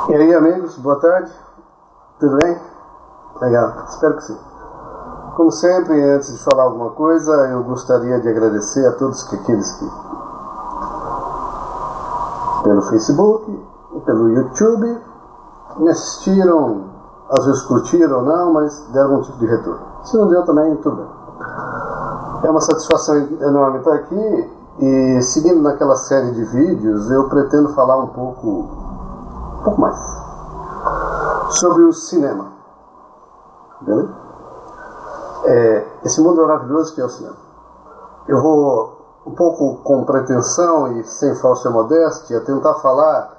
E aí, amigos, boa tarde, tudo bem? Legal, espero que sim. Como sempre, antes de falar alguma coisa, eu gostaria de agradecer a todos aqueles que pelo Facebook e pelo YouTube me assistiram, às vezes curtiram ou não, mas deram algum tipo de retorno. Se não deu também, tudo bem. É uma satisfação enorme estar aqui e, seguindo naquela série de vídeos, eu pretendo falar um pouco mais sobre o cinema. Beleza? Esse mundo maravilhoso que é o cinema. Eu vou, um pouco com pretensão e sem falsa modéstia, tentar falar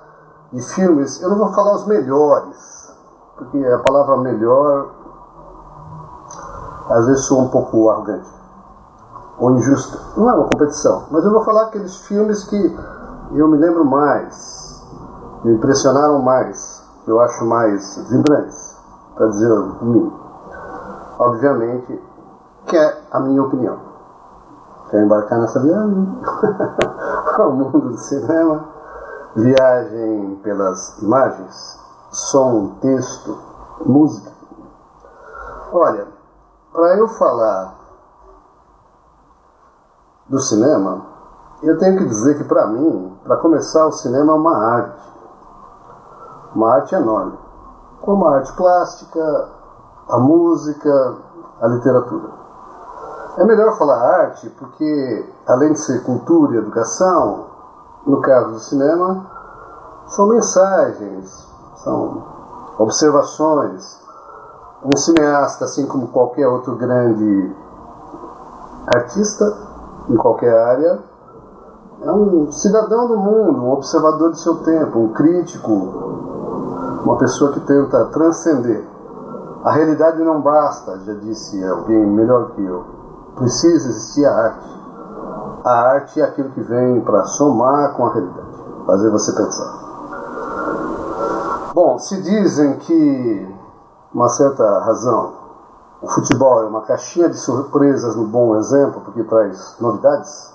de filmes. Eu não vou falar os melhores, porque a palavra melhor às vezes soa um pouco arrogante ou injusta. Não é uma competição, mas eu vou falar aqueles filmes que eu me lembro mais, me impressionaram mais, que eu acho mais vibrantes, para dizer o mínimo. Obviamente que é a minha opinião. Quer embarcar nessa viagem ao mundo do cinema? Viagem pelas imagens, som, texto, música. Olha, para eu falar do cinema, eu tenho que dizer que, para mim, para começar, o cinema é uma arte enorme, como a arte plástica, a música, a literatura. É melhor falar arte porque, além de ser cultura e educação, no caso do cinema, são mensagens, são observações. Um cineasta, assim como qualquer outro grande artista, em qualquer área, é um cidadão do mundo, um observador de seu tempo, um crítico, uma pessoa que tenta transcender. A realidade não basta, já disse alguém melhor que eu. Precisa existir a arte. A arte é aquilo que vem para somar com a realidade, fazer você pensar. Bom, se dizem que, uma certa razão, o futebol é uma caixinha de surpresas no bom exemplo, porque traz novidades,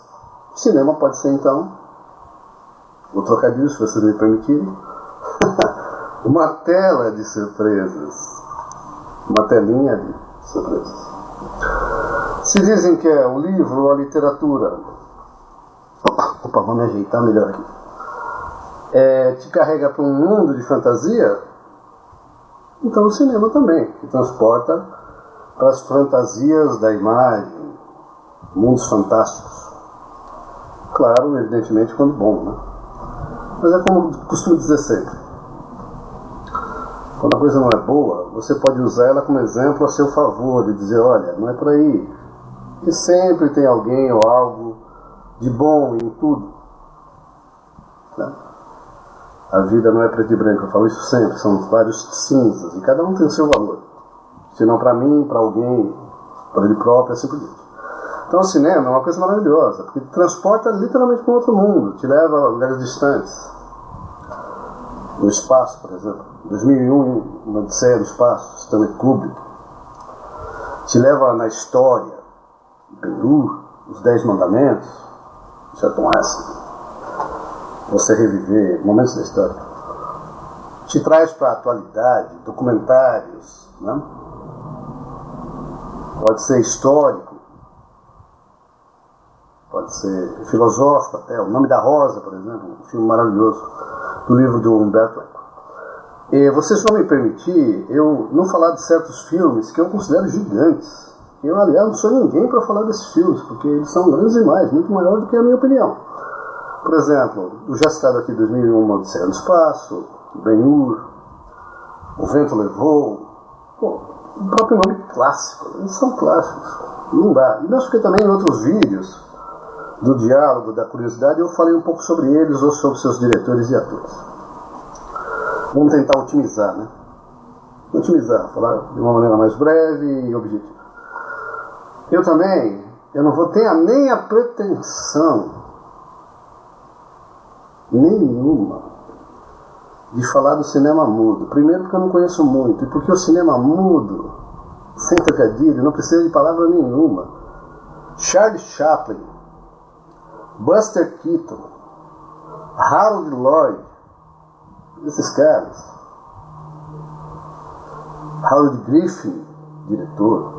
o cinema pode ser, então, vou trocadilho, se vocês me permitirem, uma tela de surpresas. Uma telinha de surpresas. Se dizem que é o livro ou a literatura, opa, vou me ajeitar melhor aqui, te carrega para um mundo de fantasia, então o cinema também, que transporta para as fantasias da imagem, mundos fantásticos. Claro, evidentemente, quando bom, né? Mas é como costumo dizer sempre. Quando a coisa não é boa, você pode usar ela como exemplo a seu favor, de dizer, olha, não é por aí. E sempre tem alguém ou algo de bom em tudo. Né? A vida não é preto e branco, eu falo isso sempre, são vários cinzas, e cada um tem o seu valor. Se não para mim, para alguém, para ele próprio, assim por diante. Então o cinema é uma coisa maravilhosa, porque transporta literalmente para outro mundo, te leva a lugares distantes. No espaço, por exemplo, 2001, uma Odisseia do Espaço, Stanley Kubrick, te leva na história, Ben-Hur, os 10 Mandamentos, Charlton Heston, você reviver momentos da história, te traz para a atualidade, documentários, né? Pode ser histórico, pode ser filosófico até, O Nome da Rosa, por exemplo, um filme maravilhoso, do livro do Humberto Eco. E vocês vão me permitir eu não falar de certos filmes que eu considero gigantes. Eu, aliás, não sou ninguém para falar desses filmes, porque eles são grandes demais, muito maior do que a minha opinião. Por exemplo, o já citado aqui 2001, Uma Odisseia no Espaço, Ben-Hur, O Vento Levou, o próprio nome clássico, eles são clássicos, não dá. E mesmo que também em outros vídeos do diálogo, da curiosidade, eu falei um pouco sobre eles ou sobre seus diretores e atores. Vamos tentar otimizar, né? Otimizar, falar de uma maneira mais breve e objetiva. Eu não vou ter nem a pretensão nenhuma de falar do cinema mudo. Primeiro porque eu não conheço muito, e porque o cinema mudo, sem trocadilho, não precisa de palavra nenhuma. Charlie Chaplin, Buster Keaton, Harold Lloyd, esses caras Howard Griffin, diretor,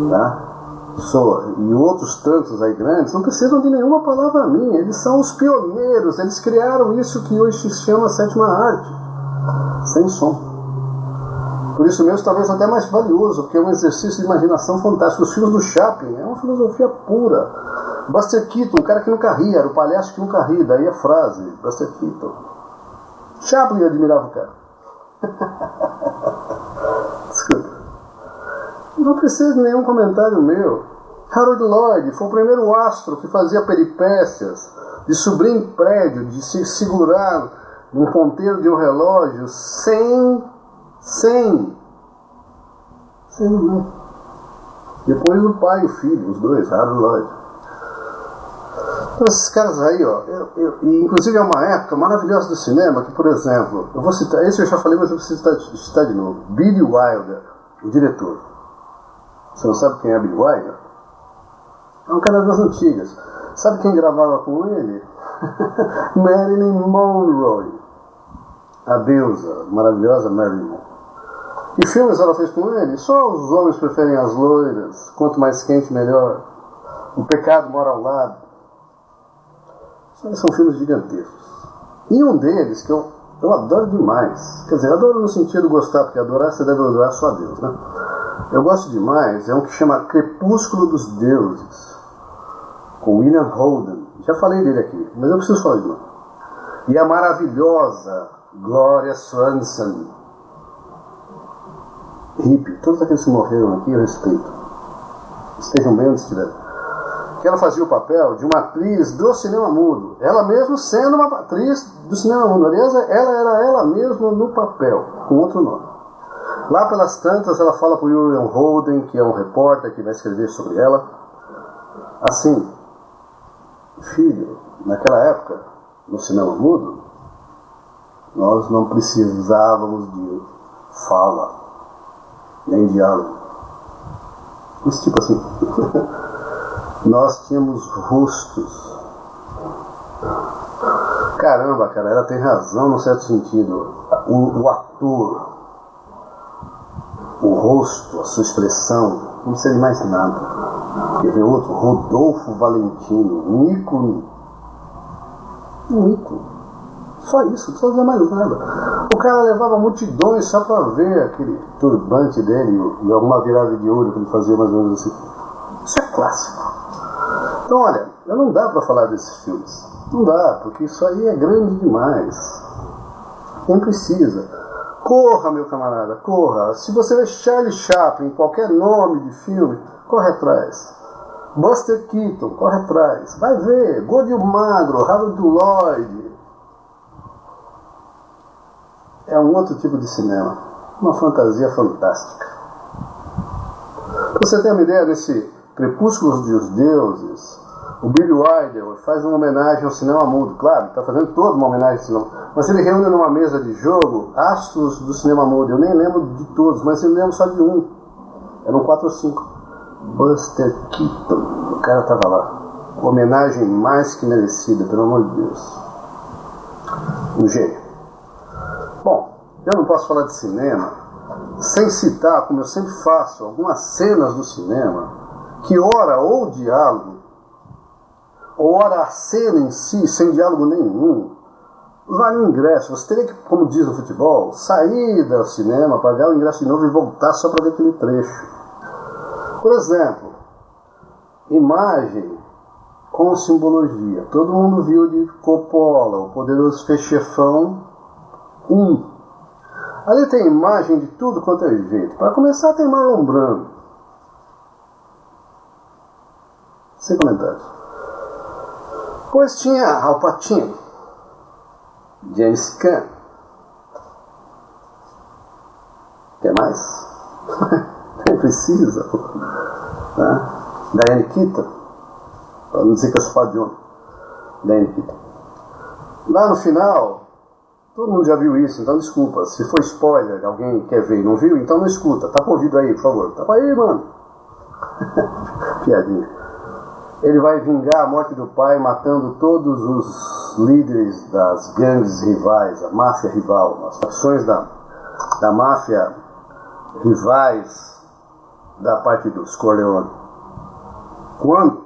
tá? E outros tantos aí grandes, não precisam de nenhuma palavra minha, eles são os pioneiros, eles criaram isso que hoje se chama sétima arte, sem som. Por isso mesmo, talvez até mais valioso, porque é um exercício de imaginação fantástico. Os filmes do Chaplin é uma filosofia pura. Buster Keaton, um cara que nunca ria, era o palhaço que nunca ri, daí a frase, Buster Keaton. Chaplin admirava o cara. Desculpa. Não precisa de nenhum comentário meu. Harold Lloyd foi o primeiro astro que fazia peripécias de subir em prédio, de se segurar num ponteiro de um relógio sem não. Depois o pai e o filho, os dois, Harold Lloyd. Então esses caras aí, ó, inclusive é uma época maravilhosa do cinema que, por exemplo, eu vou citar, esse eu já falei, mas eu preciso citar de novo. Billy Wilder, o diretor. Você não sabe quem é Billy Wilder? É um cara das antigas. Sabe quem gravava com ele? Marilyn Monroe, a deusa, maravilhosa Marilyn Monroe. Que filmes ela fez com ele? Só os homens preferem as loiras, quanto mais quente melhor, o pecado mora ao lado. São filmes gigantescos. E um deles que eu adoro demais, quer dizer, adoro no sentido de gostar, porque adorar você deve adorar só a Deus, né? Eu gosto demais, é um que chama Crepúsculo dos Deuses, com William Holden. Já falei dele aqui, mas eu preciso falar de novo. E a maravilhosa Gloria Swanson, hippie, todos aqueles que morreram aqui eu respeito, estejam bem onde estiverem, que ela fazia o papel de uma atriz do cinema mudo, ela mesma sendo uma atriz do cinema mudo. Aliás, ela era ela mesma no papel, com outro nome. Lá pelas tantas ela fala para o William Holden, que é um repórter que vai escrever sobre ela, assim: filho, naquela época no cinema mudo nós não precisávamos de fala nem diálogo. Isso tipo assim. Nós tínhamos rostos. Caramba, cara, ela tem razão num certo sentido. O ator, o rosto, a sua expressão, não precisa de mais nada. Quer ver outro? Rodolfo Valentino, um ícone. Um ícone. Só isso, não precisa dizer mais nada. O cara levava multidões só para ver aquele turbante dele e alguma virada de olho que ele fazia mais ou menos assim. Isso é clássico. Então, olha, não dá para falar desses filmes. Não dá, porque isso aí é grande demais. Nem precisa. Corra, meu camarada, corra. Se você vê Charlie Chaplin, qualquer nome de filme, corre atrás. Buster Keaton, corre atrás. Vai ver. Gordo e o Magro, Harold Lloyd. É um outro tipo de cinema. Uma fantasia fantástica. Pra você ter uma ideia desse Crepúsculos dos Deuses, o Billy Wilder faz uma homenagem ao cinema mudo. Claro, está fazendo toda uma homenagem ao cinema, mas ele reúne numa mesa de jogo astros do cinema mudo. Eu nem lembro de todos, mas eu lembro só de um. Eram 4 ou 5. Buster Keaton, o cara estava lá. Homenagem mais que merecida, pelo amor de Deus. Um gênio. Bom, eu não posso falar de cinema sem citar, como eu sempre faço, algumas cenas do cinema que ora ou o diálogo, ou ora a cena em si, sem diálogo nenhum, vale o ingresso. Você teria que, como diz no futebol, sair do cinema, pagar o ingresso de novo e voltar só para ver aquele trecho. Por exemplo, imagem com simbologia. Todo mundo viu de Coppola, o Poderoso Chefão 1. Ali tem imagem de tudo quanto é jeito. Para começar, tem Marlon Brando. Sem comentários. Pois tinha Al Pacino, James Caan. Quer mais? Nem precisa. Né? Diane Keaton. Para não dizer que eu sou fã de homem. Diane Keaton. Lá no final, todo mundo já viu isso, então desculpa. Se for spoiler, alguém quer ver e não viu, então não escuta. Tapa o ouvido aí, por favor. Tapa aí, mano. Piadinha. Ele vai vingar a morte do pai, matando todos os líderes das gangues rivais, a máfia rival, as facções da máfia rivais da parte dos Corleone. Quando?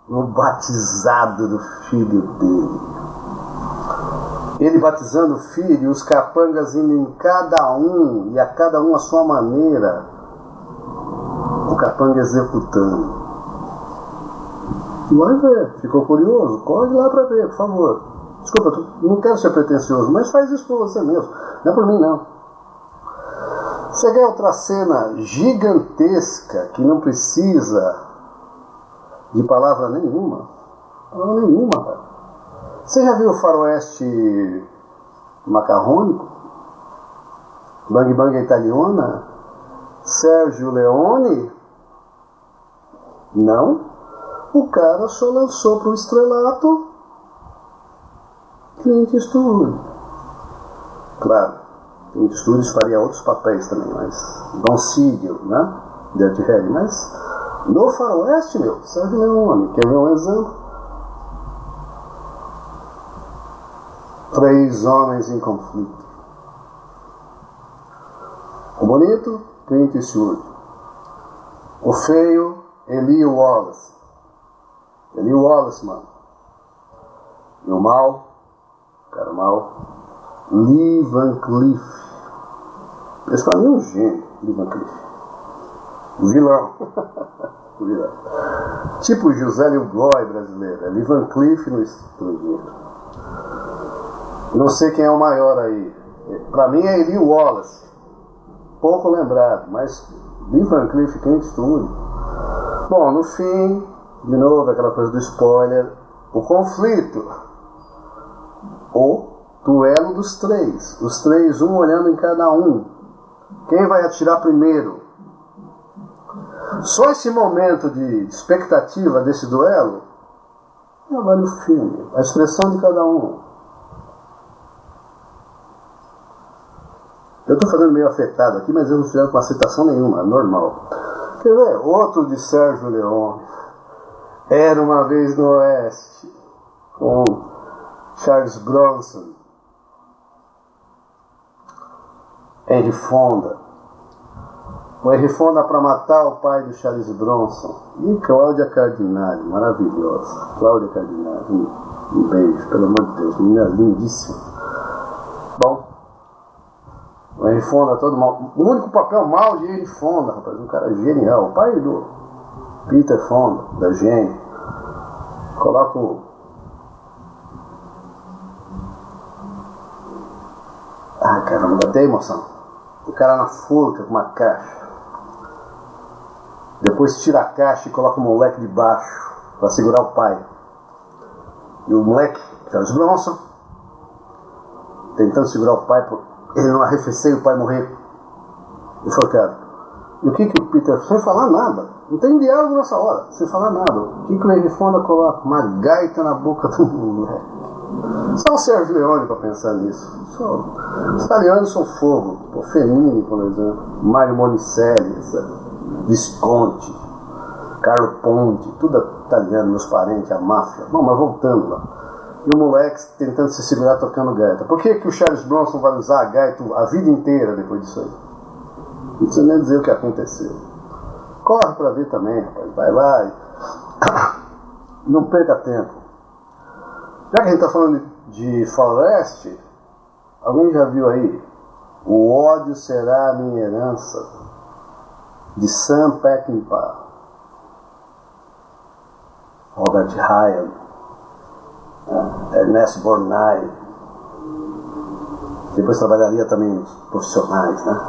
No batizado do filho dele. Ele batizando o filho, e os capangas indo em cada um, e a cada um a sua maneira, o capanga executando. Vai ver, ficou curioso? Corre lá para ver, por favor. Desculpa, não quero ser pretencioso, mas faz isso por você mesmo, não é por mim não. Você quer outra cena gigantesca, que não precisa de palavra nenhuma? Palavra nenhuma, cara. Você já viu o faroeste macarrônico? Bang Bang Italiana? Sérgio Leone? Não. O cara só lançou para o estrelato Clint Eastwood. Claro, Clint Eastwood faria outros papéis também, mas Don Siegel, né? Dirty Harry, mas no faroeste, meu, Sérgio Leone. Quer ver um exemplo? 3 homens em conflito. O bonito, Clint Eastwood. O feio, Eli Wallace. Eli Wallace, mano. E o mal, cara mal, Lee Van Cleef. Esse pra mim é um gênio, Lee Van Cleef. O vilão. O vilão. Tipo o José Lilgoy brasileiro. É Lee Van Cleef no estrangeiro. Não sei quem é o maior aí. Pra mim é Eli Wallace. Pouco lembrado, mas Lee Van Cleef, Clint Eastwood. Bom, no fim, de novo, aquela coisa do spoiler. O conflito. O duelo dos 3. Os 3, um olhando em cada um. Quem vai atirar primeiro? Só esse momento de expectativa desse duelo já vale o filme. A expressão de cada um. Eu estou fazendo meio afetado aqui, mas eu não fizeram com aceitação nenhuma, normal. Quer ver? Outro de Sérgio Leone. Era uma vez no Oeste, com Charles Bronson, Henry Fonda. O Henry Fonda para matar o pai do Charles Bronson. E Cláudia Cardinale, maravilhosa. Cláudia Cardinale, um beijo, pelo amor de Deus, menina lindíssima. Bom, o Henry Fonda todo mal. O único papel mal de Henry Fonda, rapaz, um cara genial. O pai do Peter Fonda, da Gênio. Coloca o... Ai, caramba, dá até emoção. O cara na forca com uma caixa. Depois tira a caixa e coloca o moleque de baixo para segurar o pai. E o moleque, Charles Bronson, tentando segurar o pai, ele não arrefeceu e o pai morrer enforcado. E o que o Peter, sem falar nada, não tem diálogo nessa hora, sem falar nada, o que o Henry Fonda coloca? Uma gaita na boca do moleque. Só o Sérgio Leone para pensar nisso. Os italianos são fogo. O Fellini, por exemplo, Mario Monicelli, Visconti, Carlo Ponti, tudo italiano, meus parentes, a máfia. Bom, mas voltando lá. E o moleque tentando se segurar tocando gaita. Por que o Charles Bronson vai usar a gaita a vida inteira depois disso aí? Não precisa nem dizer o que aconteceu. Corre para ver também, rapaz. Vai lá e... Não perca tempo. Já que a gente está falando de faroeste, alguém já viu aí? O ódio será a minha herança, de Sam Peckinpah, Robert Ryan, Ernest Borgnine. Depois trabalharia também nos profissionais, né?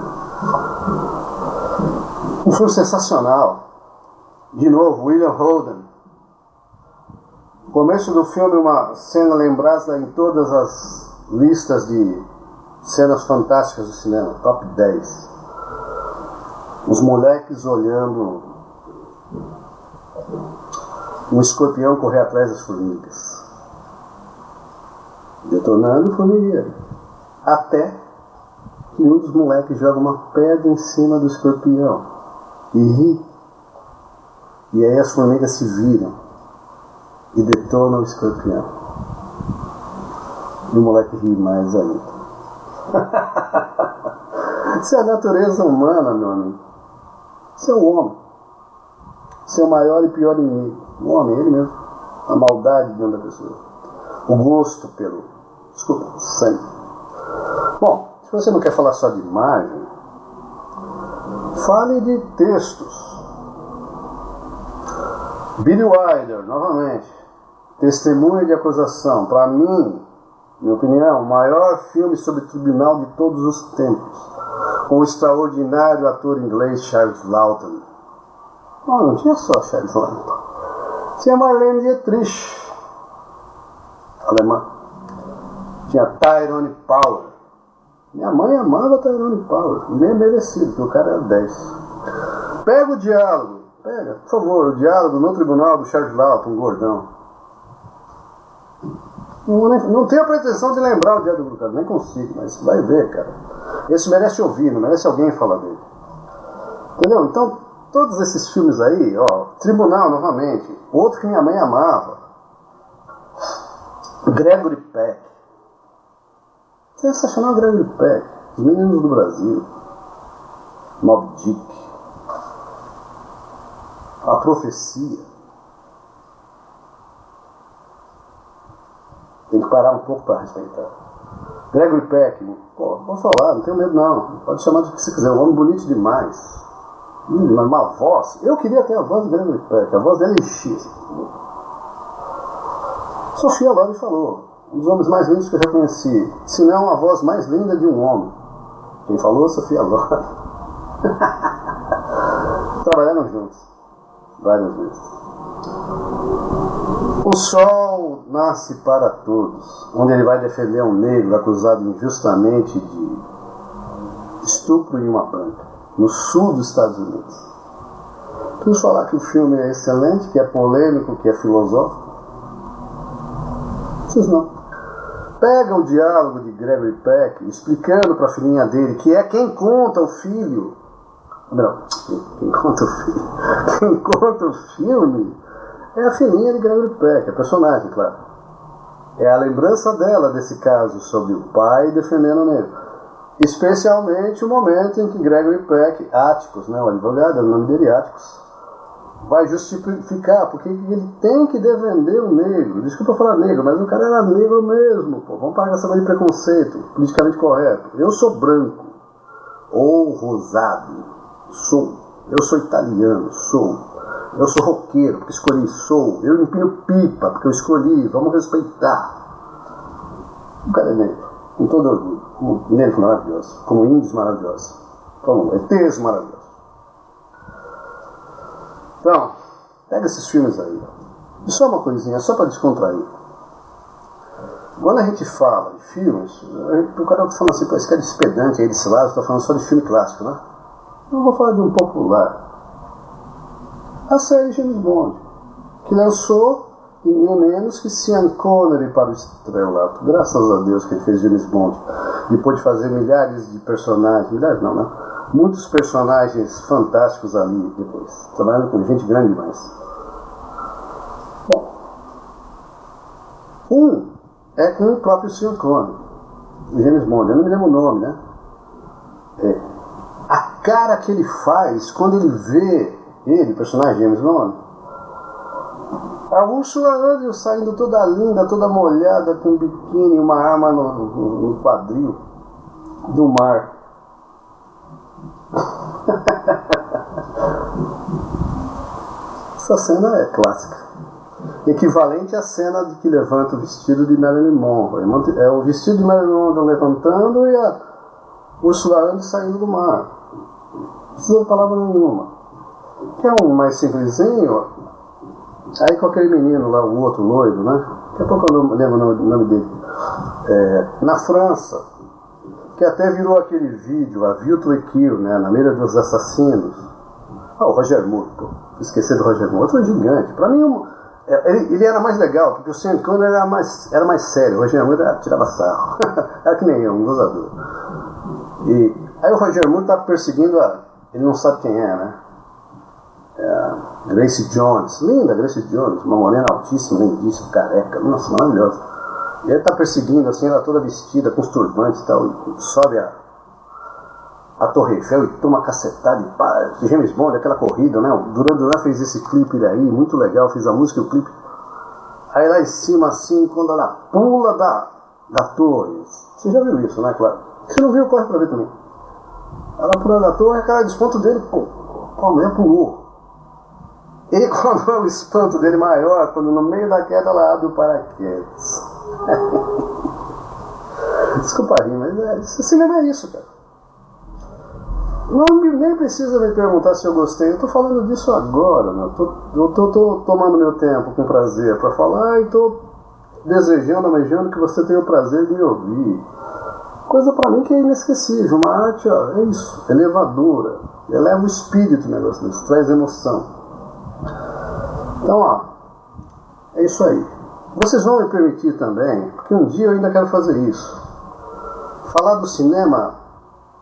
Um filme sensacional. De novo, William Holden. No começo do filme, uma cena lembrada em todas as listas de cenas fantásticas do cinema, top 10. Os moleques olhando um escorpião correr atrás das formigas, detonando o formigueiro, até que um dos moleques joga uma pedra em cima do escorpião e ri, e aí as formigas se viram e detonam o escorpião, e o moleque ri mais ainda. Isso é a natureza humana, meu amigo. Isso é o homem. Seu maior e pior inimigo. O homem, ele mesmo. A maldade dentro da pessoa. O gosto pelo... Desculpa, sangue. Bom, se você não quer falar só de imagem, fale de textos. Billy Wilder, novamente. Testemunha de acusação. Para mim, minha opinião, o maior filme sobre tribunal de todos os tempos. Com o extraordinário ator inglês Charles Laughton. Não tinha só Charles Laughton. Tinha Marlene Dietrich, alemã. Tinha Tyrone Power. Minha mãe amava Tyrone Power. E nem é merecido, porque o cara era 10. Pega o diálogo. Pega, por favor, o diálogo no tribunal do Charles Laughton, gordão. Não tenho a pretensão de lembrar o diálogo do cara, nem consigo, mas vai ver, cara. Esse merece ouvir, não merece alguém falar dele. Entendeu? Então, todos esses filmes aí, ó, Tribunal, novamente, outro que minha mãe amava, Gregory Peck. Sensacional Gregory Peck. Os Meninos do Brasil. Moby Dick. A Profecia. Tem que parar um pouco para respeitar. Gregory Peck, pô, pode falar, não tenho medo não. Pode chamar de que você quiser, um homem bonito demais. Uma voz. Eu queria ter a voz de Gregory Peck, a voz dele enchia. Sofia Loren falou, um dos homens mais lindos que eu já conheci. Se não, a voz mais linda de um homem. Quem falou? Sofia Loren. Trabalharam juntos várias vezes. O sol nasce para todos, onde ele vai defender um negro acusado injustamente de estupro em uma banca, no sul dos Estados Unidos. Preciso falar que o filme é excelente, que é polêmico, que é filosófico? Vocês não. Pega o diálogo de Gregory Peck, explicando para a filhinha dele, que é quem conta o filho. Não, quem conta o filho? Quem conta o filme é a filhinha de Gregory Peck, a personagem, claro. É a lembrança dela desse caso sobre o pai defendendo o negro. Especialmente o momento em que Gregory Peck, Atticus, né, o advogado, é o nome dele, Atticus, vai justificar porque ele tem que defender o negro. Desculpa falar negro, mas o cara era negro mesmo. Pô. Vamos parar essa de preconceito, politicamente correto. Eu sou branco, ou rosado, sou. Eu sou italiano, sou. Eu sou roqueiro, porque escolhi, sou. Eu empino pipa, porque eu escolhi, vamos respeitar. O cara é negro, com todo orgulho. Como negros maravilhosos, como índios maravilhosos, como ETs maravilhosos. Então, pega esses filmes aí. E só uma coisinha, só para descontrair. Quando a gente fala de filmes, o cara está falando assim, pô, esse cara é despedante aí desse lado, está falando só de filme clássico, né? Eu vou falar de um popular. A série James Bond, que lançou ninguém menos que Sean Connery para o estrelato. Graças a Deus que ele fez James Bond. Depois de fazer milhares de personagens, milhares não, né? Muitos personagens fantásticos ali depois. Trabalhando com gente grande demais. Bom, um é com o próprio Sean Connery, o James Bond. Eu não me lembro o nome, né? A cara que ele faz quando ele vê ele, o personagem James Bond, a Ursula Andrews saindo toda linda, toda molhada, com um biquíni e uma arma no quadril do mar. Essa cena é clássica. Equivalente à cena de que levanta o vestido de Marilyn Monroe. É o vestido de Marilyn Monroe levantando e a Ursula Andrews saindo do mar. Não precisa de palavra nenhuma. Quer um mais simplesinho? Aí com aquele menino lá, o outro loiro, né? Daqui a pouco eu não lembro o nome dele. Na França, que até virou aquele vídeo, a View to a Kill, né? Na mira dos assassinos. O Roger Moore, pô. Esqueci do Roger Moore. Outro gigante. Pra mim, ele era mais legal, porque o Sean Connery era mais sério. O Roger Moore tirava sarro. Era que nem eu, um gozador. E aí o Roger Moore tá perseguindo ele não sabe quem é, né? Grace Jones, linda Grace Jones, uma morena altíssima, lindíssima, careca, nossa, maravilhosa. E ele tá perseguindo assim, ela toda vestida com os turbantes e tal, e sobe a Torre Eiffel e toma cacetada e pá, James Bond, aquela corrida, né? O Duran Duran fez esse clipe daí, muito legal, fez a música e o clipe. Aí lá em cima, assim, quando ela pula da torre, você já viu isso, né, claro? Se não viu, corre pra ver também. Ela pula da torre, aquela desponto dele, pô, a mulher pulou. E quando é o espanto dele maior, quando no meio da queda ela abre o paraquedas. Desculpa rir, mas cinema é isso, cara. Não, nem precisa me perguntar se eu gostei. Eu tô falando disso agora, né? Eu tô tomando meu tempo com prazer pra falar e tô desejando, almejando que você tenha o prazer de me ouvir. Coisa pra mim que é inesquecível. Uma arte, ó, é isso, elevadora. Eleva o espírito o negócio desse, traz emoção. Então, ó, é isso aí. Vocês vão me permitir também, porque um dia eu ainda quero fazer isso. Falar do cinema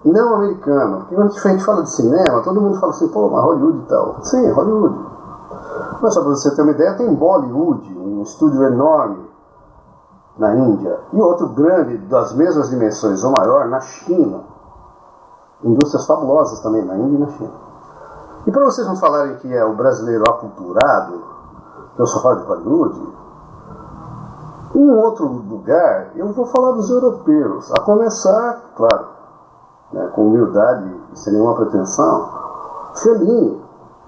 não americano. Porque quando a gente fala de cinema, todo mundo fala assim, pô, mas Hollywood e tal. Sim, Hollywood. Mas só para você ter uma ideia, tem Bollywood, um estúdio enorme na Índia, e outro grande, das mesmas dimensões, ou maior, na China. Indústrias fabulosas também, na Índia e na China. E para vocês não falarem que é o brasileiro aculturado, que eu só falo de Hollywood, em outro lugar, eu vou falar dos europeus. A começar, claro, né, com humildade e sem nenhuma pretensão, Fellini.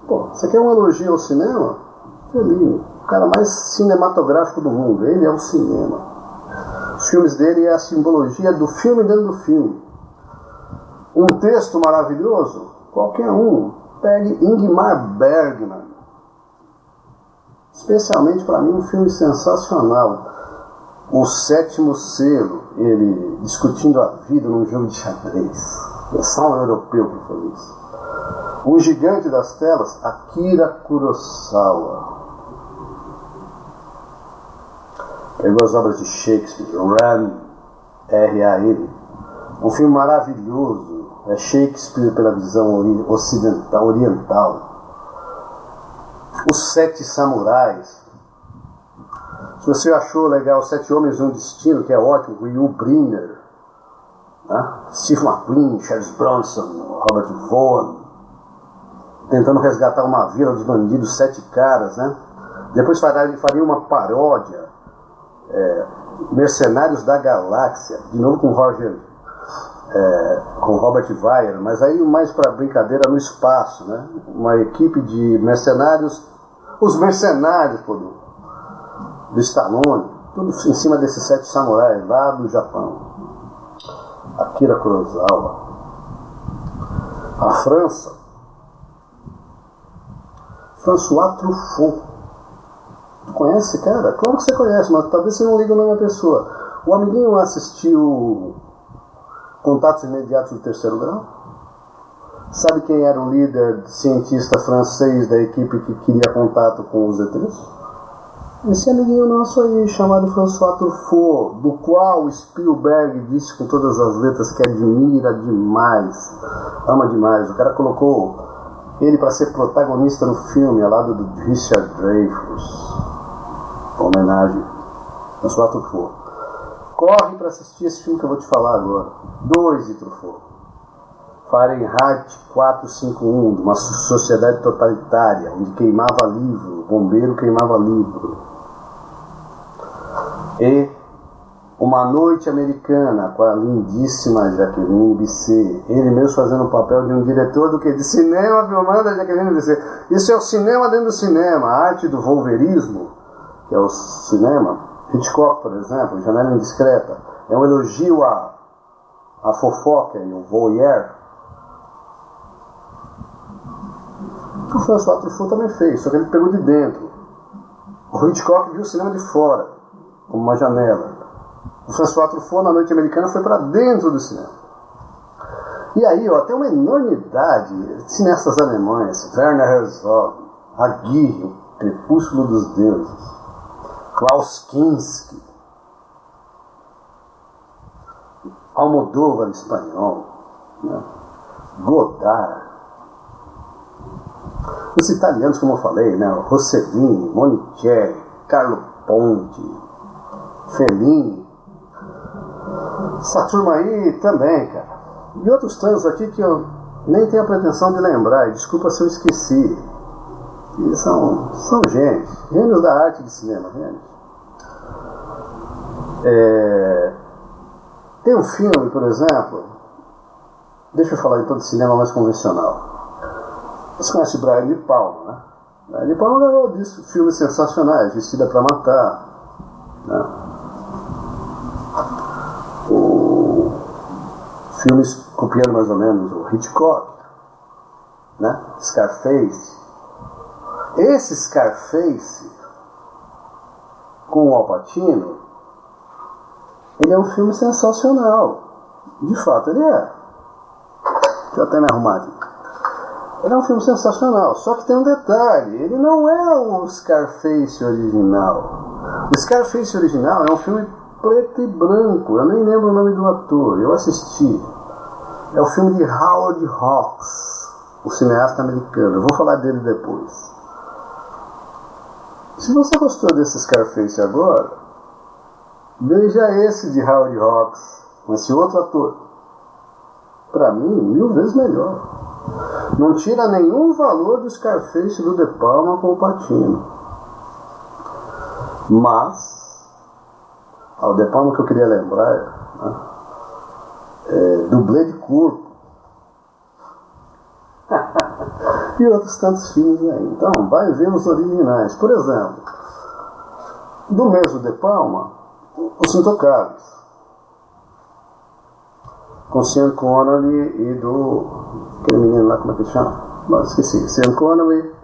Pô, você quer um elogio ao cinema? Fellini, o cara mais cinematográfico do mundo. Ele é o cinema. Os filmes dele é a simbologia do filme dentro do filme. Um texto maravilhoso, qualquer um. Pegue Ingmar Bergman. Especialmente para mim um filme sensacional. O Sétimo Selo, ele discutindo a vida num jogo de xadrez. É só um europeu que fez isso. O gigante das telas, Akira Kurosawa. Pegou as obras de Shakespeare, Ran, R.A.N. Um filme maravilhoso. É Shakespeare pela visão ocidental, oriental. Os Sete Samurais. Se você achou legal Sete Homens e um Destino, que é ótimo, com Yul Brynner, né? Steve McQueen, Charles Bronson, Robert Vaughn, tentando resgatar uma vila dos bandidos, Sete Caras, né? Depois ele faria uma paródia, Mercenários da Galáxia, de novo com com Robert Weyler, mas aí mais para brincadeira no espaço, né? Uma equipe de mercenários, os mercenários, pô, do Stallone, tudo em cima desses Sete Samurais lá do Japão. Akira Kurosawa. A França, François Truffaut. Tu conhece esse cara? Claro que você conhece, mas talvez você não liga o nome da pessoa. O amiguinho assistiu Contatos Imediatos do Terceiro Grau? Sabe quem era o líder cientista francês da equipe que queria contato com os ETs? Esse amiguinho nosso aí, chamado François Truffaut, do qual Spielberg disse com todas as letras que admira demais, ama demais. O cara colocou ele para ser protagonista no filme, ao lado do Richard Dreyfuss. Homenagem a François Truffaut. Corre para assistir esse filme que eu vou te falar agora. 2 de Truffaut. Fahrenheit 451, de uma sociedade totalitária, onde queimava livro, o bombeiro queimava livro. E Uma Noite Americana, com a lindíssima Jacqueline Bisset. Ele mesmo fazendo o papel de um diretor do que? De cinema, filmando a Jacqueline Bisset. Isso é o cinema dentro do cinema, a arte do voyeurismo, que é o cinema. Hitchcock, por exemplo, Janela Indiscreta, é um elogio à fofoca e ao voyeur. O François Truffaut também fez, só que ele pegou de dentro. O Hitchcock viu o cinema de fora, como uma janela. O François Truffaut, na Noite Americana, foi para dentro do cinema. E aí, ó, tem uma enormidade de cineastas alemães. Werner Herzog, Aguirre, O Crepúsculo dos Deuses, Klaus Kinski, Almodóvar espanhol, né? Godard. Os italianos, como eu falei, né? Rossellini, Monicelli, Carlo Ponti, Fellini. Essa turma aí também, cara. E outros tantos aqui que eu nem tenho a pretensão de lembrar, e desculpa se eu esqueci. E são gênios da arte de cinema, gênios. Tem um filme, por exemplo, deixa eu falar então de cinema mais convencional. Você conhece Brian De Palma, né? Brian De Palma levou disso filmes sensacionais, Vestida para Matar, né? Filmes copiando mais ou menos o Hitchcock, né? Scarface. Esse Scarface com o Al Pacino, ele é um filme sensacional. De fato ele é. Deixa eu até me arrumar aqui. Ele é um filme sensacional, só que tem um detalhe: ele não é o Scarface original. O Scarface original é um filme preto e branco, eu nem lembro o nome do ator, eu assisti. É o filme de Howard Hawks, o cineasta americano. Eu vou falar dele depois. Se você gostou desse Scarface agora, veja esse de Howard Hawks, com esse outro ator. Para mim, 1000 vezes melhor. Não tira nenhum valor do Scarface do De Palma com o Pacino. Mas o De Palma que eu queria lembrar, né, dublê de corpo. E outros tantos filmes aí. Então, vai ver os originais. Por exemplo, do mesmo De Palma, Os Intocáveis, com Sean Connery e do... aquele menino lá, como é que chama? Não, esqueci. Sean Connery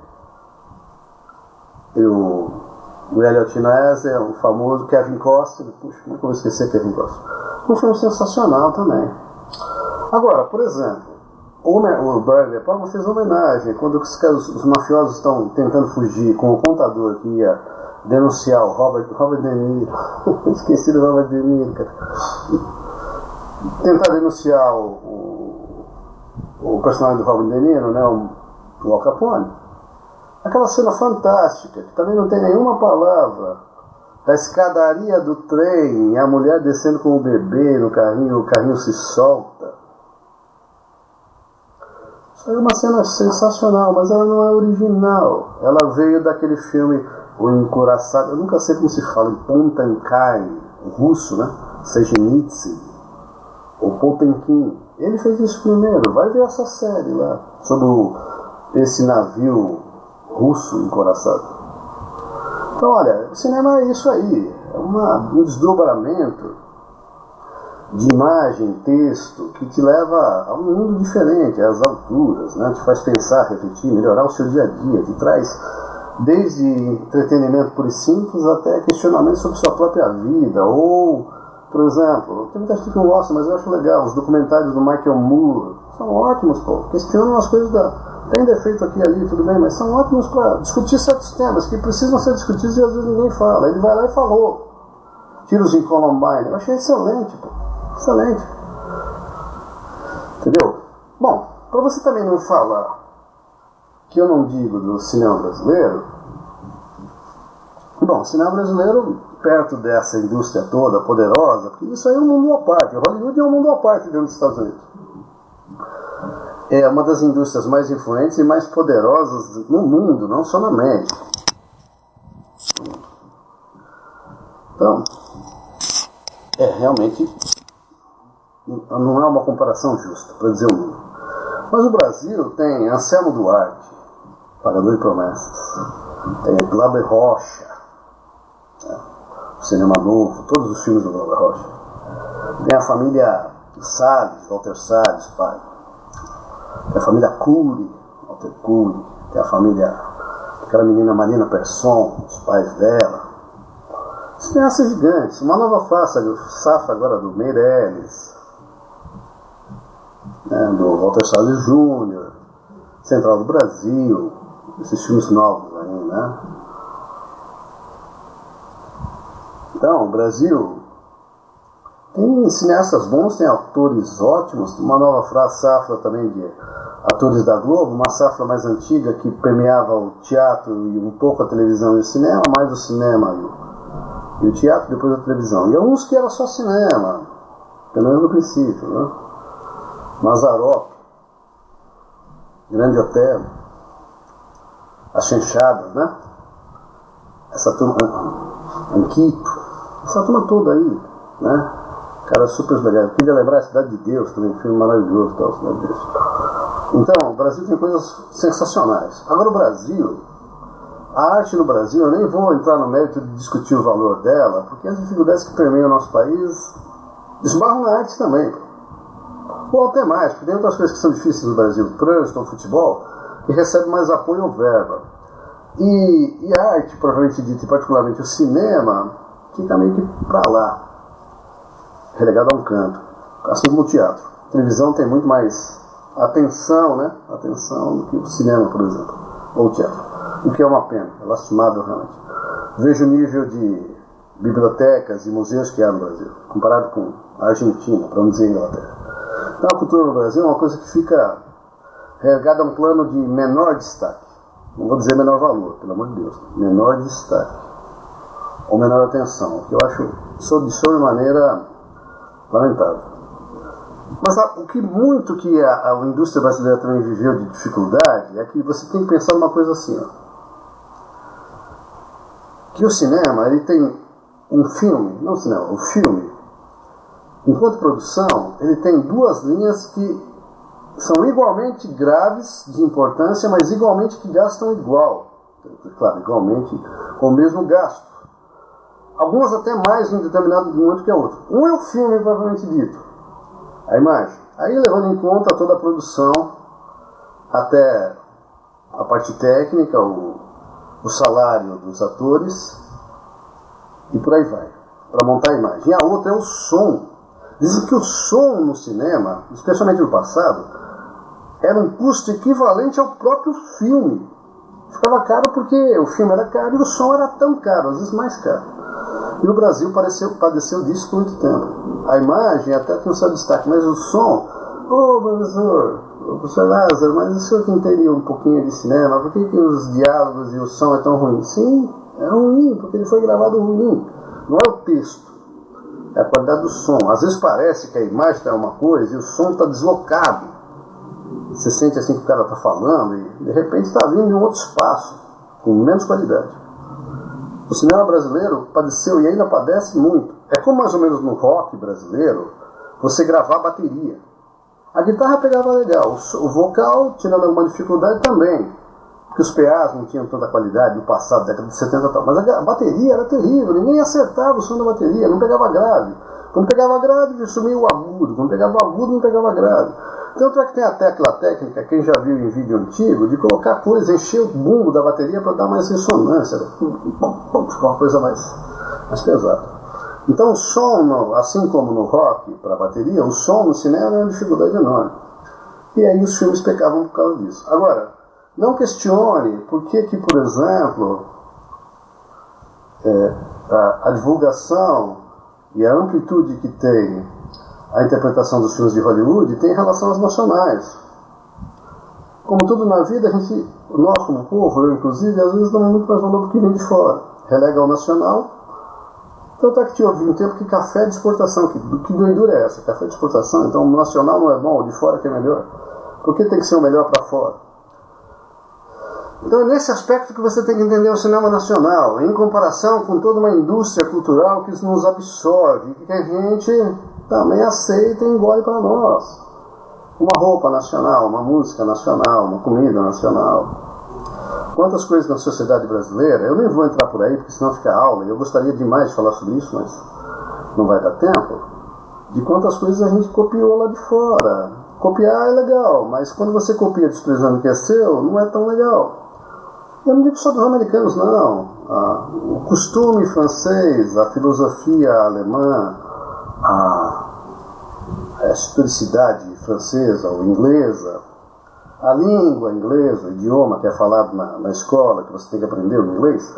e o Elliot Ness, o famoso Kevin Costner. Puxa, como é que eu vou esquecer Kevin Costner? Um filme sensacional também. Agora, por exemplo, o Brian De Palma fez homenagem quando os mafiosos estão tentando fugir com o contador que ia denunciar o Robert De Niro. Esqueci do Robert De Niro, cara. Tentar denunciar o personagem do Robert De Niro, né, o Al Capone. Aquela cena fantástica, que também não tem nenhuma palavra, da escadaria do trem, e a mulher descendo com o bebê no carrinho, o carrinho se solta. Isso é uma cena sensacional, mas ela não é original. Ela veio daquele filme O Encoraçado, eu nunca sei como se fala, Potemkin, o russo, né? Solzhenitsyn, ou Potemkin. Ele fez isso primeiro. Vai ver essa série lá, sobre esse navio russo encoraçado. Então, olha, o cinema é isso aí. É um desdobramento de imagem, texto, que te leva a um mundo diferente, às alturas, né? Te faz pensar, refletir, melhorar o seu dia a dia, te traz desde entretenimento puro e simples até questionamento sobre sua própria vida. Ou, por exemplo, tem muita gente que não gosta, mas eu acho legal, os documentários do Michael Moore são ótimos, pô, questionam as coisas tem defeito aqui e ali, tudo bem, mas são ótimos para discutir certos temas que precisam ser discutidos e às vezes ninguém fala. Ele vai lá e falou. Tiros em Columbine. Eu achei excelente, pô. Excelente. Entendeu? Bom, para você também não falar que eu não digo do cinema brasileiro, bom, o cinema brasileiro, perto dessa indústria toda poderosa, porque isso aí é um mundo à parte. Hollywood é um mundo à parte dentro dos Estados Unidos. É uma das indústrias mais influentes e mais poderosas no mundo, não só na América. Então, realmente não é uma comparação justa, para dizer o mínimo. Mas o Brasil tem Anselmo Duarte, Pagador de Promessas, tem Glauber Rocha, né, o Cinema Novo, todos os filmes do Glauber Rocha. Tem a família Salles, Walter Salles, pai. Tem a família Cury, Walter Cury. Tem a família, aquela menina Marina Persson, os pais dela. Cineastas gigantes. Uma nova safra agora do Meirelles, né, do Walter Salles Jr., Central do Brasil, esses filmes novos aí, né? Então, o Brasil tem cineastas bons, tem atores ótimos, uma nova safra também de atores da Globo, uma safra mais antiga que permeava o teatro e um pouco a televisão e o cinema, mais o cinema e o teatro, depois a televisão. E alguns que era só cinema, pelo menos no princípio, né? Mazzaropi, Grande Otelo, As Chanchadas, né? Essa turma, Anquito, essa turma toda aí, né? Cara, super legal. Eu queria lembrar a Cidade de Deus também, um filme maravilhoso, tal, Cidade de Deus. Então, o Brasil tem coisas sensacionais. Agora, o Brasil, a arte no Brasil, eu nem vou entrar no mérito de discutir o valor dela, porque as dificuldades que permeiam o nosso país esbarram na arte também. Ou até mais, porque tem outras coisas que são difíceis no Brasil, o trânsito, o futebol, que recebe mais apoio ou verba. E a arte, propriamente dita, e particularmente o cinema, fica meio que pra lá, relegado a um canto, assim como o teatro. A televisão tem muito mais atenção, né? Atenção do que o cinema, por exemplo, ou o teatro. O que é uma pena, é lastimável realmente. Vejo o nível de bibliotecas e museus que há no Brasil, comparado com a Argentina, para não dizer a Inglaterra. Então a cultura no Brasil é uma coisa que fica relegada a um plano de menor destaque. Não vou dizer menor valor, pelo amor de Deus. Menor destaque. Ou menor atenção, o que eu acho de sobremaneira lamentável. Mas o que muito que a indústria brasileira também viveu de dificuldade é que você tem que pensar numa coisa assim, ó, que o cinema, ele tem um filme, não o cinema, o filme, enquanto produção, ele tem duas linhas que são igualmente graves de importância, mas igualmente que gastam igual. Claro, igualmente com o mesmo gasto. Algumas até mais em um determinado momento que a outra. Um é o filme, propriamente dito. A imagem. Aí levando em conta toda a produção, até a parte técnica, o salário dos atores, e por aí vai, para montar a imagem. E a outra é o som. Dizem que o som no cinema, especialmente no passado, era um custo equivalente ao próprio filme. Ficava caro porque o filme era caro e o som era tão caro, às vezes mais caro. E o Brasil padeceu disso por muito tempo. A imagem até tem o seu destaque, mas o som... professor Lázaro, mas o senhor que entende um pouquinho de cinema, por que os diálogos e o som é tão ruim? Sim, é ruim, porque ele foi gravado ruim. Não é o texto, é a qualidade do som. Às vezes parece que a imagem está uma coisa e o som está deslocado. Você sente assim que o cara está falando e de repente está vindo de um outro espaço, com menos qualidade. O cinema brasileiro padeceu e ainda padece muito. É como mais ou menos no rock brasileiro, você gravar a bateria. A guitarra pegava legal, o vocal, tirando alguma dificuldade também, porque os PAs não tinham toda a qualidade do passado, década de 70 e tal, mas a bateria era terrível, ninguém acertava o som da bateria, não pegava grave. Quando pegava grave, sumia o agudo, quando pegava o agudo, não pegava grave. Tanto é que tem até aquela técnica, quem já viu em vídeo antigo, de colocar coisa, encher o bumbo da bateria para dar mais ressonância, ficar uma coisa mais pesada. Então o som, assim como no rock para a bateria, o som no cinema é uma dificuldade enorme. E aí os filmes pecavam por causa disso. Agora, não questione por que, por exemplo, a divulgação e a amplitude que tem a interpretação dos filmes de Hollywood tem relação às nacionais. Como tudo na vida, nós como povo, eu inclusive, às vezes damos muito mais valor do que vem de fora. Relega ao nacional. Tanto é que tinha um tempo que café de exportação, que doidura é essa? Café de exportação, então o nacional não é bom, o de fora que é melhor. Por que tem que ser o melhor para fora? Então é nesse aspecto que você tem que entender o cinema nacional, em comparação com toda uma indústria cultural que nos absorve, que a gente também aceita e engole para nós. Uma roupa nacional, uma música nacional, uma comida nacional. Quantas coisas na sociedade brasileira, eu nem vou entrar por aí porque senão fica aula, e eu gostaria demais de falar sobre isso, mas não vai dar tempo, de quantas coisas a gente copiou lá de fora. Copiar é legal, mas quando você copia desprezando o que é seu, não é tão legal. Eu não digo só dos americanos, não. O costume francês, a filosofia alemã, a historicidade francesa ou inglesa, a língua inglesa, o idioma que é falado na escola, que você tem que aprender o inglês.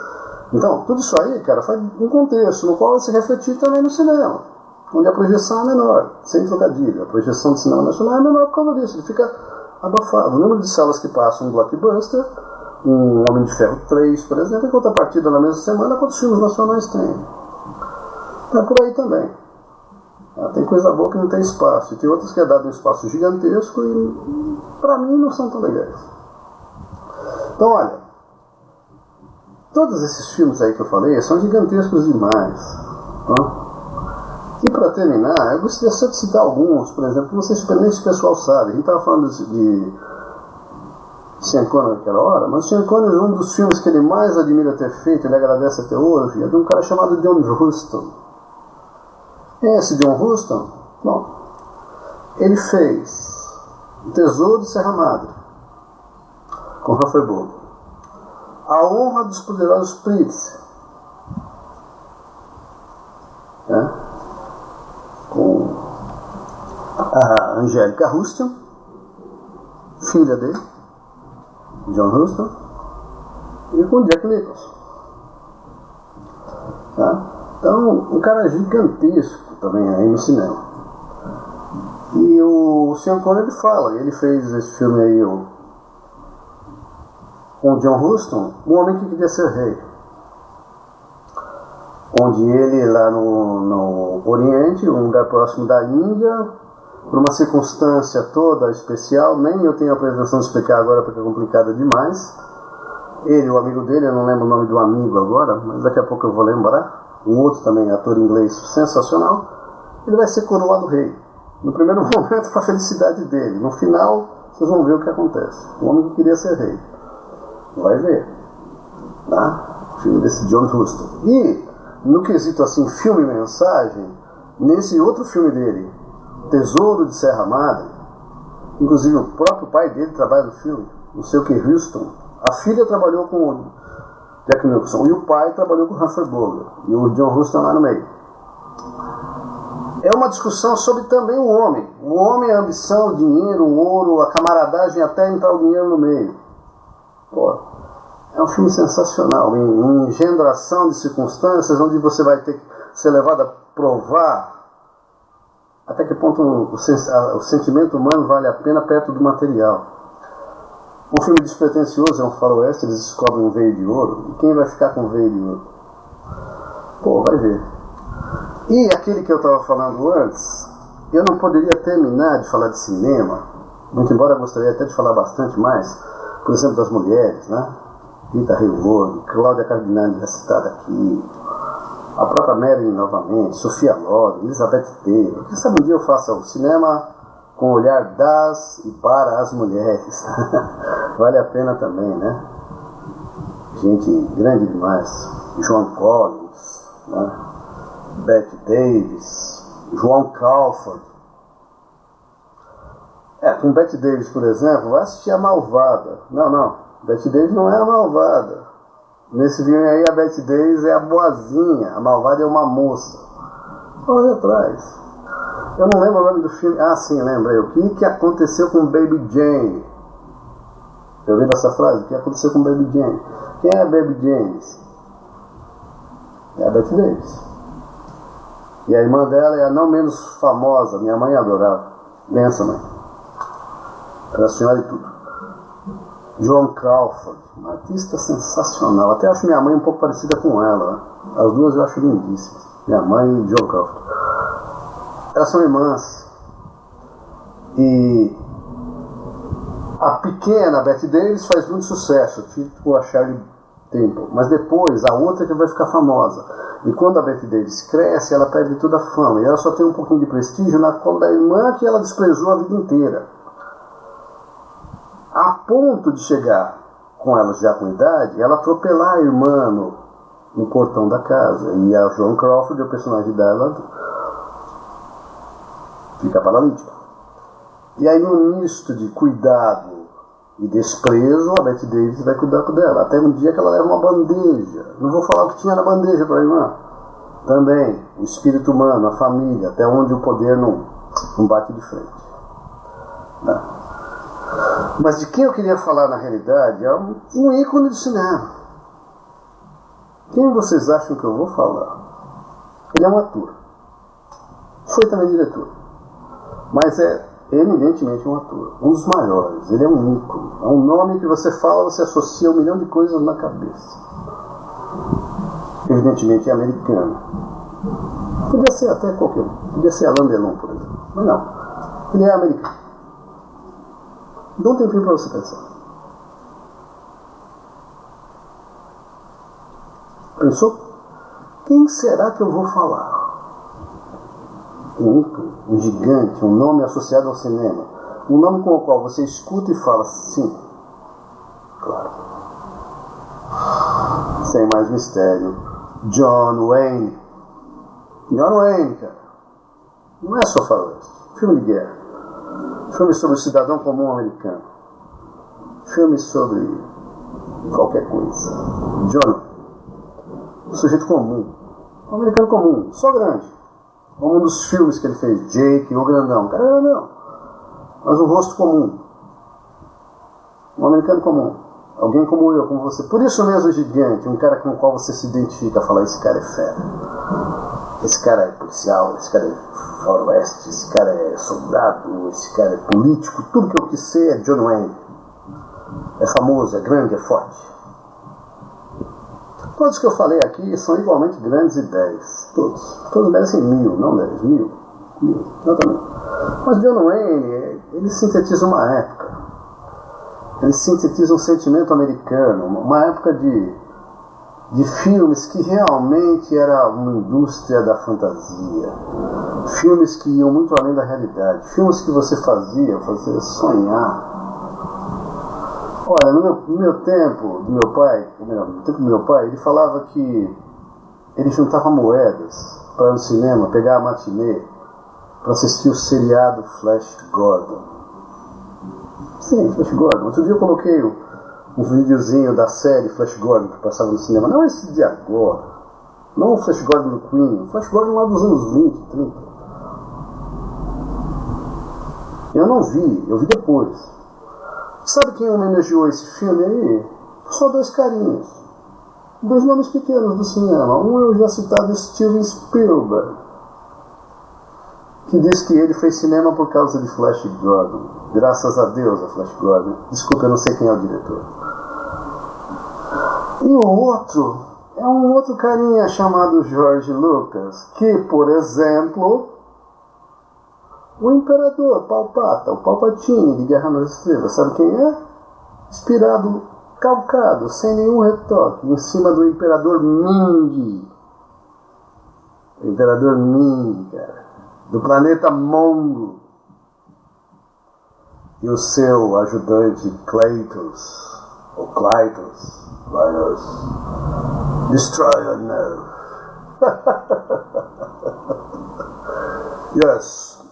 Então, tudo isso aí, cara, faz um contexto no qual se refletir também no cinema, onde a projeção é menor, sem trocadilho. A projeção do cinema nacional é menor por causa disso, ele fica abafado. O número de salas que passam um blockbuster, um Homem de Ferro 3, por exemplo, em contrapartida na mesma semana, quantos filmes nacionais tem? É por aí também. Tem coisa boa que não tem espaço, e tem outras que é dado um espaço gigantesco e pra mim não são tão legais. Então olha, todos esses filmes aí que eu falei são gigantescos demais, né? E para terminar, eu gostaria só de citar alguns, por exemplo, não sei se o pessoal sabe, a gente estava falando de Sean Connery naquela hora, mas Sean Connery, um dos filmes que ele mais admira ter feito, ele agradece até hoje, é de um cara chamado John Huston. Esse John Huston, bom, ele fez O Tesouro de Serra Madre, com Humphrey Bogart, A Honra dos Poderosos Prince, né? Com a Angélica Huston, filha dele, John Huston, e com Jack Nicholson. Tá? Então, um cara gigantesco também aí no cinema. E o Sean Connery fala, ele fez esse filme aí com o John Huston, O Homem que Queria Ser Rei, onde ele lá no Oriente, um lugar próximo da Índia, por uma circunstância toda especial, nem eu tenho a pretensão de explicar agora porque é complicada demais. Ele, o amigo dele, eu não lembro o nome do amigo agora, mas daqui a pouco eu vou lembrar, um outro também, ator inglês sensacional, ele vai ser coroado rei. No primeiro momento, para a felicidade dele. No final, vocês vão ver o que acontece. O homem que queria ser rei. Vai ver. Tá? O filme desse John Huston. E, no quesito assim, filme e mensagem, nesse outro filme dele, Tesouro de Serra Madre, inclusive o próprio pai dele trabalha no filme, não sei o que, Huston. A filha trabalhou com o Jack Nicholson e o pai trabalhou com o Humphrey Bogart e o John Huston lá no meio. É uma discussão sobre também o homem, a ambição, o dinheiro, o ouro, a camaradagem, até entrar o dinheiro no meio. Pô, é um filme sensacional, uma engendração de circunstâncias onde você vai ter que ser levado a provar até que ponto o sentimento humano vale a pena perto do material. Um filme despretensioso, é um faroeste, eles descobrem um veio de ouro, e quem vai ficar com o veio de ouro? Pô, vai ver. E aquele que eu estava falando antes, eu não poderia terminar de falar de cinema, muito embora eu gostaria até de falar bastante mais, por exemplo, das mulheres, né? Rita Hayworth, Cláudia Cardinale, já citada aqui, a própria Marilyn novamente, Sophia Loren, Elizabeth Taylor. Quem sabe um dia eu faça o cinema com o olhar das e para as mulheres. Vale a pena também, né? Gente grande demais. Joan Collins, né? Bette Davis, Joan Crawford. Com Bette Davis, por exemplo, vai assistir A Malvada. Não, Bette Davis não é a malvada. Nesse filme aí a Bette Davis é a boazinha, a malvada é uma moça. Olha atrás. Eu não lembro o nome do filme. Ah, sim, lembrei. O que aconteceu com Baby Jane? Já ouviram essa frase? O que aconteceu com Baby Jane? Quem é a Baby Jane? É a Bette Davis. E a irmã dela é a não menos famosa, minha mãe adorava. Benção, mãe. Era a senhora e tudo. Joan Crawford, uma artista sensacional. Até acho minha mãe um pouco parecida com ela. Né? As duas eu acho lindíssimas. Minha mãe e Joan Crawford. Elas são irmãs. E a pequena Bette Davis faz muito sucesso, tipo a Shirley Temple. Mas depois, a outra que vai ficar famosa. E quando a Bette Davis cresce, ela perde toda a fama. E ela só tem um pouquinho de prestígio na cola da irmã que ela desprezou a vida inteira. A ponto de chegar com ela já com idade, ela atropelar a irmã no portão da casa. E a Joan Crawford, o personagem dela, fica paralítica. E aí, num misto de cuidado e desprezo, a Bette Davis vai cuidar dela. Até um dia que ela leva uma bandeja. Não vou falar o que tinha na bandeja para a irmã. Também, o espírito humano, a família, até onde o poder não bate de frente. Tá? Mas de quem eu queria falar na realidade é um ícone do cinema. Quem vocês acham que eu vou falar? Ele é um ator. Foi também diretor. Mas é eminentemente um ator. Um dos maiores. Ele é um ícone. É um nome que você fala, você associa 1 milhão de coisas na cabeça. Evidentemente é americano. Podia ser até qualquer um. Podia ser Alain Delon, por exemplo. Mas não. Ele é americano. Dá um tempinho para você pensar. Pensou? Quem será que eu vou falar? Um ícone, um gigante, um nome associado ao cinema. Um nome com o qual você escuta e fala sim. Claro. Sem mais mistério. John Wayne. John Wayne, cara. Não é só faroeste. Filme de guerra. Filme sobre o cidadão comum americano. Filme sobre qualquer coisa. John. Um sujeito comum. Um americano comum. Só grande. Como um dos filmes que ele fez. Jake, o grandão. Cara, era grandão. Mas um rosto comum. Um americano comum. Alguém como eu, como você. Por isso mesmo gigante. Um cara com o qual você se identifica. Falar, esse cara é fera. Esse cara é policial. Esse cara é faroeste. Esse cara é soldado. Esse cara é político. Tudo que eu quis ser é John Wayne. É famoso, é grande, é forte. Todos que eu falei aqui são igualmente grandes e 10. Todos merecem 1000, não 10, 1000. Exatamente. Mas John Wayne, ele sintetiza uma época. Ele sintetiza um sentimento americano. Uma época de filmes que realmente era uma indústria da fantasia. Filmes que iam muito além da realidade. Filmes que você fazia sonhar. Olha, no meu tempo, do meu pai, no tempo do meu pai, ele falava que ele juntava moedas para ir no cinema, pegar a matinê, para assistir o seriado Flash Gordon. Sim, Flash Gordon. Outro dia eu coloquei um videozinho da série Flash Gordon que passava no cinema. Não esse de agora. Não o Flash Gordon do Queen. O Flash Gordon lá dos anos 20, 30. Eu não vi, eu vi depois. Sabe quem homenageou esse filme aí? Só 2 carinhas. 2 nomes pequenos do cinema. Um é o já citado Steven Spielberg, que diz que ele fez cinema por causa de Flash Gordon. Graças a Deus a Flash Gordon. Desculpa, eu não sei quem é o diretor. E o outro é um outro carinha chamado George Lucas, que, por exemplo, o Imperador Palpata, o Palpatine de Guerra nas Estrelas, sabe quem é? Inspirado, calcado, sem nenhum retoque, em cima do Imperador Ming. O Imperador Ming, cara, do planeta Mongo. E o seu ajudante Cleitos, ou Cleitos, Destroy your nerve. Yes,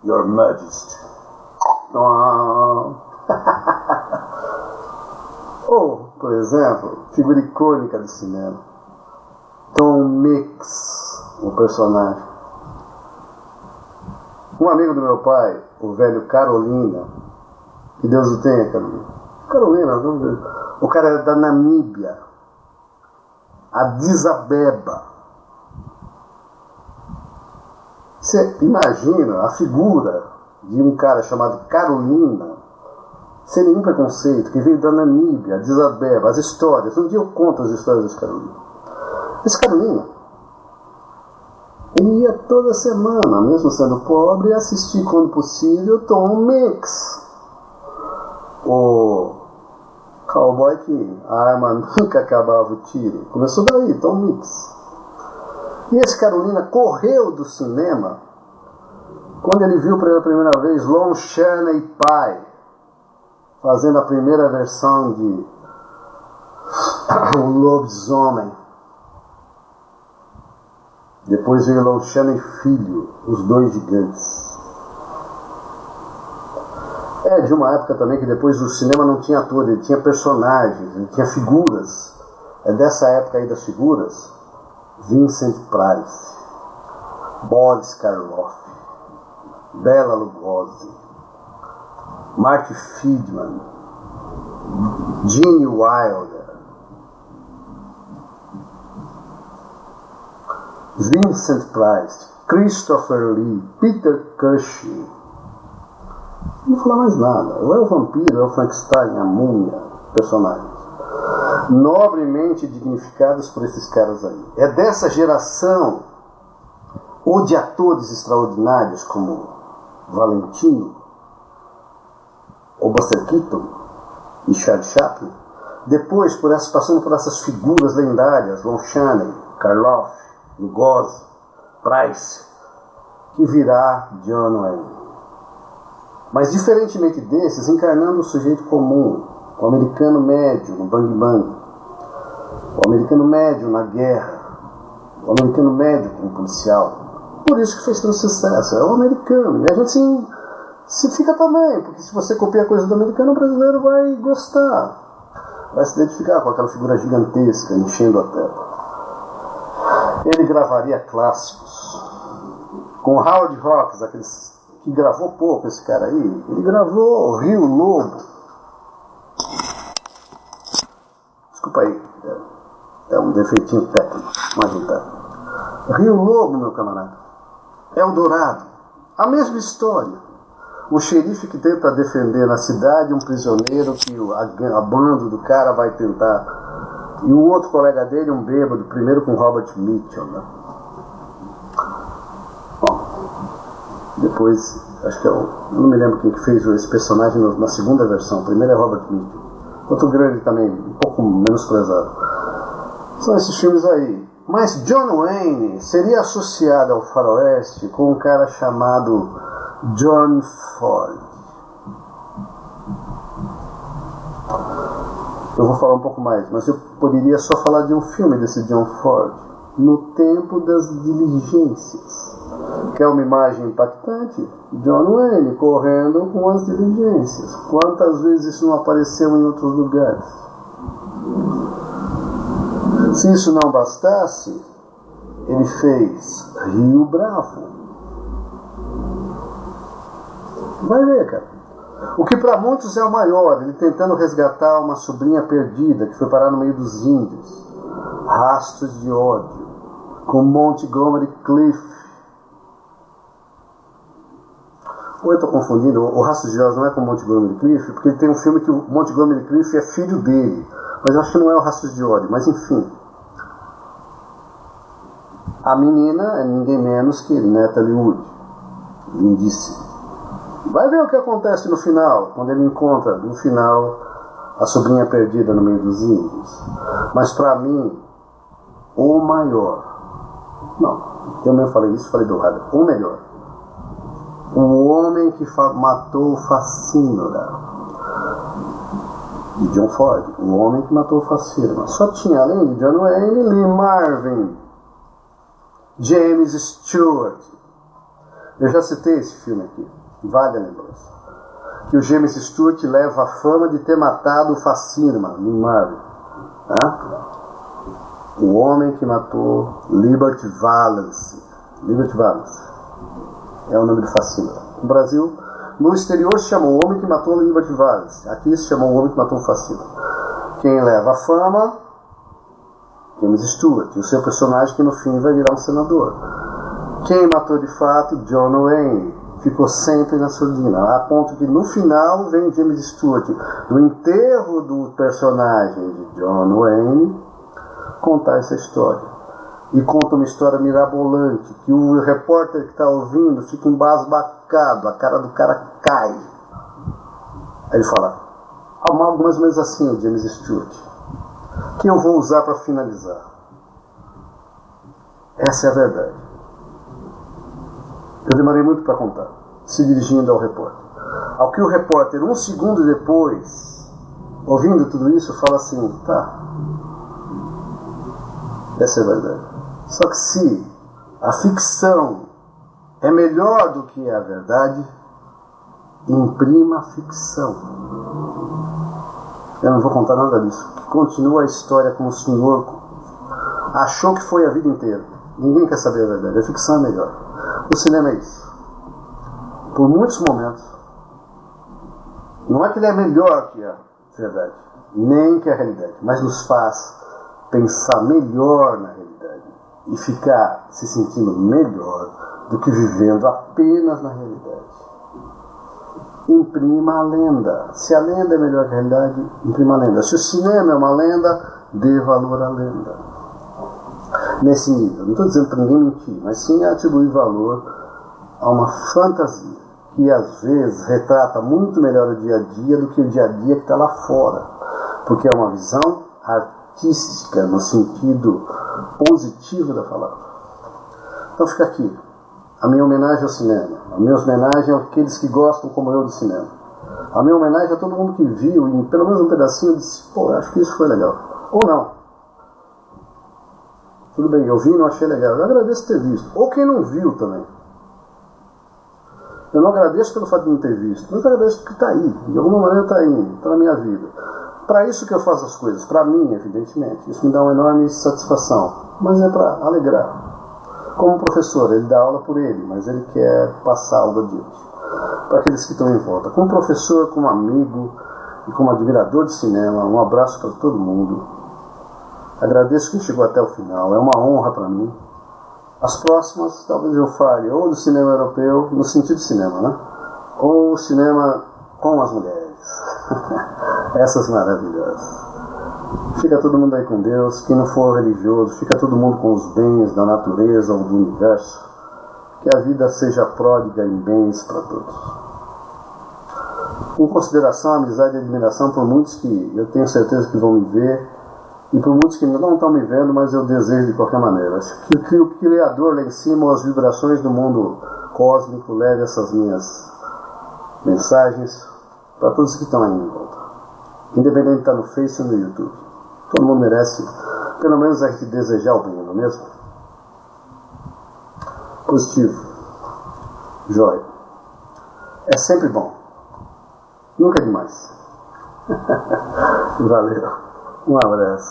Your Majesty. Ou, por exemplo, figura icônica de cinema, Tom Mix, o personagem. Um amigo do meu pai, o velho Carolina, que Deus o tenha, Carolina, o cara era da Namíbia, Addis Abeba. Você imagina a figura de um cara chamado Carolina, sem nenhum preconceito, que veio da Namíbia, Addis Abeba, as histórias. Um dia eu conto as histórias desse Carolina. Esse Carolina, ele ia toda semana, mesmo sendo pobre, assistir quando possível Tom Mix, o cowboy que a arma nunca acabava o tiro. Começou daí, Tom Mix. E esse Carolina correu do cinema quando ele viu pela primeira vez Lon Chaney Pie, fazendo a primeira versão de O Lobisomem. Depois veio Lon Chaney Filho, Os Dois Gigantes. É de uma época também que depois o cinema não tinha ator, ele tinha personagens, ele tinha figuras. É dessa época aí das figuras, Vincent Price, Boris Karloff, Bela Lugosi, Marty Friedman, Gene Wilder, Vincent Price, Christopher Lee, Peter Cushing. Não vou falar mais nada. Ou é o vampiro, é o Frankenstein, a múmia, personagens nobremente dignificados por esses caras aí. É dessa geração ou de atores extraordinários como Valentino, ou Buster Keaton e Charlie Chaplin, depois passando por essas figuras lendárias, Lon Chaney, Karloff, Lugosi, Price, que virá John Wayne. Mas diferentemente desses, encarnando o sujeito comum, o americano médio no Bang Bang, o americano médio na guerra, o americano médio como policial. Por isso que fez tanto sucesso, é o americano. E a gente se fica também, porque se você copia coisa do americano, o brasileiro vai gostar, vai se identificar com aquela figura gigantesca enchendo a tela. Ele gravaria clássicos com Howard Hawks, aqueles que gravou pouco, esse cara aí. Ele gravou Rio Lobo. Desculpa aí, é um defeitinho técnico, mas não tá. Rio Lobo, meu camarada, Eldorado, a mesma história. O xerife que tenta defender na cidade um prisioneiro que a banda do cara vai tentar, e o outro colega dele, um bêbado, primeiro com Robert Mitchum, né? Bom, depois, acho que eu não me lembro quem que fez esse personagem na segunda versão. A primeira é Robert Mitchum, outro grande também, um pouco menosprezado. São esses filmes aí. Mas John Wayne seria associado ao faroeste com um cara chamado John Ford. Eu vou falar um pouco mais, mas eu poderia só falar de um filme desse John Ford, No Tempo das Diligências, que é uma imagem impactante. John Wayne correndo com as diligências. Quantas vezes isso não apareceu em outros lugares? Se isso não bastasse, ele fez Rio Bravo. Vai ver, cara. O que para muitos é o maior, ele tentando resgatar uma sobrinha perdida que foi parar no meio dos índios. Rastros de Ódio, com Montgomery Clift. Ou eu estou confundindo, o Rastros de Ódio não é com Montgomery Clift, porque tem um filme que o Montgomery Clift é filho dele. Mas eu acho que não é o Rastros de Ódio, mas enfim. A menina é ninguém menos que Natalie Wood. Lindíssima. Vai ver o que acontece no final, quando ele encontra, no final, a sobrinha perdida no meio dos índios. Mas para mim, o maior, não, eu mesmo falei isso, falei do lado, o melhor, o homem que matou o Facínora, de John Ford, o homem que matou o Facínora. Só tinha, além de John Wayne, Lee Marvin, James Stewart. Eu já citei esse filme aqui, vale a lembrança, que o James Stewart leva a fama de ter matado o Facínora, Lee Marvin, tá? O homem que matou Liberty Valance. Liberty Valance é o nome do Facínora. No Brasil, no exterior se chamou O Homem que Matou Liberty Valance. Aqui se chamou O Homem que Matou o Facínora. Quem leva a fama? James Stewart. E o seu personagem que no fim vai virar um senador. Quem matou de fato? John Wayne. Ficou sempre na surdina. A ponto que no final vem James Stewart, do enterro do personagem de John Wayne, contar essa história. E conta uma história mirabolante, que o repórter que está ouvindo fica embasbacado, a cara do cara cai. Aí ele fala, algo mais ou menos assim, o James Stewart, que eu vou usar para finalizar. Essa é a verdade. Eu demorei muito para contar, se dirigindo ao repórter. Ao que o repórter, um segundo depois, ouvindo tudo isso, fala assim, tá, essa é a verdade. Só que se a ficção é melhor do que a verdade, imprima a ficção. Eu não vou contar nada disso. Continua a história como o senhor achou que foi a vida inteira. Ninguém quer saber a verdade. A ficção é melhor. O cinema é isso. Por muitos momentos, não é que ele é melhor que a verdade, nem que a realidade, mas nos faz pensar melhor na realidade e ficar se sentindo melhor do que vivendo apenas na realidade. Imprima a lenda. Se a lenda é melhor que a realidade, imprima a lenda. Se o cinema é uma lenda, dê valor à lenda. nesse nível. Não estou dizendo para ninguém mentir, mas sim atribuir valor a uma fantasia que às vezes retrata muito melhor o dia a dia do que o dia a dia que está lá fora, porque é uma visão artística no sentido positivo da palavra. Então fica aqui a minha homenagem ao cinema, a minha homenagem àqueles que gostam como eu do cinema, a minha homenagem a todo mundo que viu e pelo menos um pedacinho disse, pô, acho que isso foi legal, ou não. Tudo bem, eu vi e não achei legal, eu agradeço ter visto, ou quem não viu também. Eu não agradeço pelo fato de não ter visto, mas eu agradeço porque está aí, de alguma maneira está aí, está na minha vida. Para isso que eu faço as coisas, para mim, evidentemente. Isso me dá uma enorme satisfação, mas é para alegrar. Como professor, ele dá aula por ele, mas ele quer passar algo adiante para aqueles que estão em volta. Como professor, como amigo e como admirador de cinema, um abraço para todo mundo. Agradeço quem chegou até o final, é uma honra para mim. As próximas, talvez eu fale ou do cinema europeu, no sentido de cinema, né? Ou cinema com as mulheres. Essas maravilhosas. Fica todo mundo aí com Deus. Quem não for religioso, fica todo mundo com os bens da natureza ou do universo. Que a vida seja pródiga em bens para todos. Com consideração, amizade e admiração por muitos que eu tenho certeza que vão me ver, e por muitos que não estão me vendo, mas eu desejo de qualquer maneira. Que o Criador lá em cima, as vibrações do mundo cósmico, leve essas minhas mensagens para todos que estão aí em volta. Independente de estar no Face ou no YouTube. Todo mundo merece, pelo menos, a gente desejar o bem, não é mesmo? Positivo. Jóia. É sempre bom. Nunca é demais. Valeu. Um abraço.